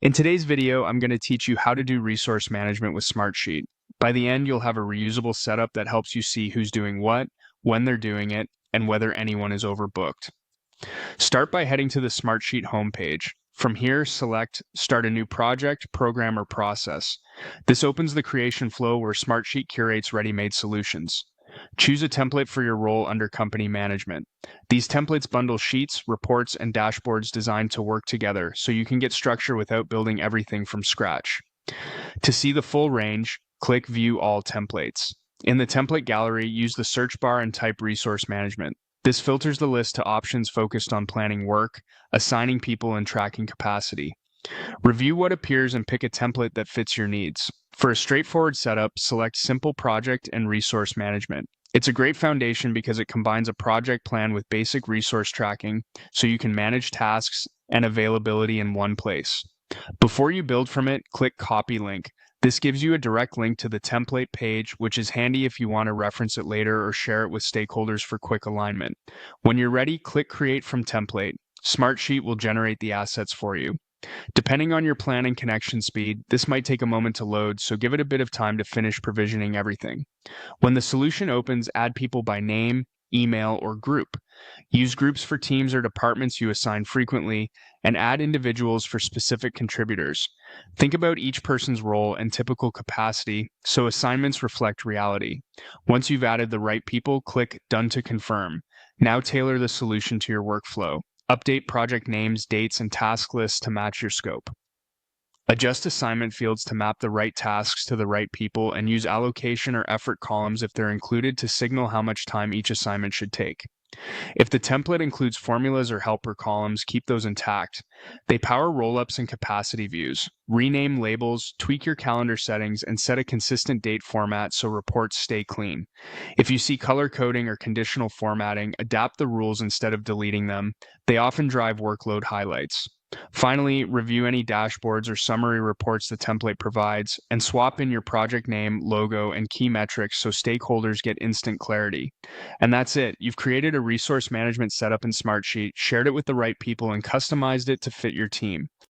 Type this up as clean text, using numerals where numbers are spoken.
In today's video, I'm going to teach you how to do resource management with Smartsheet. By the end, you'll have a reusable setup that helps you see who's doing what, when they're doing it, and whether anyone is overbooked. Start by heading to the Smartsheet homepage. From here, select Start a new project, program, or process. This opens the creation flow where Smartsheet curates ready-made solutions. Choose a template for your role under Company Management. These templates bundle sheets, reports, and dashboards designed to work together so you can get structure without building everything from scratch. To see the full range, click View All Templates. In the template gallery, use the search bar and type Resource Management. This filters the list to options focused on planning work, assigning people, and tracking capacity. Review what appears and pick a template that fits your needs. For a straightforward setup, select Simple Project and Resource Management. It's a great foundation because it combines a project plan with basic resource tracking so you can manage tasks and availability in one place. Before you build from it, click Copy Link. This gives you a direct link to the template page, which is handy if you want to reference it later or share it with stakeholders for quick alignment. When you're ready, click Create from Template. Smartsheet will generate the assets for you. Depending on your plan and connection speed, this might take a moment to load, so give it a bit of time to finish provisioning everything. When the solution opens, add people by name, email, or group. Use groups for teams or departments you assign frequently, and add individuals for specific contributors. Think about each person's role and typical capacity, so assignments reflect reality. Once you've added the right people, click Done to confirm. Now tailor the solution to your workflow. Update project names, dates, and task lists to match your scope. Adjust assignment fields to map the right tasks to the right people, and use allocation or effort columns if they're included to signal how much time each assignment should take. If the template includes formulas or helper columns, keep those intact. They power rollups and capacity views. Rename labels, tweak your calendar settings, and set a consistent date format so reports stay clean. If you see color coding or conditional formatting, adapt the rules instead of deleting them. They often drive workload highlights. Finally, review any dashboards or summary reports the template provides, and swap in your project name, logo, and key metrics so stakeholders get instant clarity. And that's it. You've created a resource management setup in Smartsheet, shared it with the right people, and customized it to fit your team.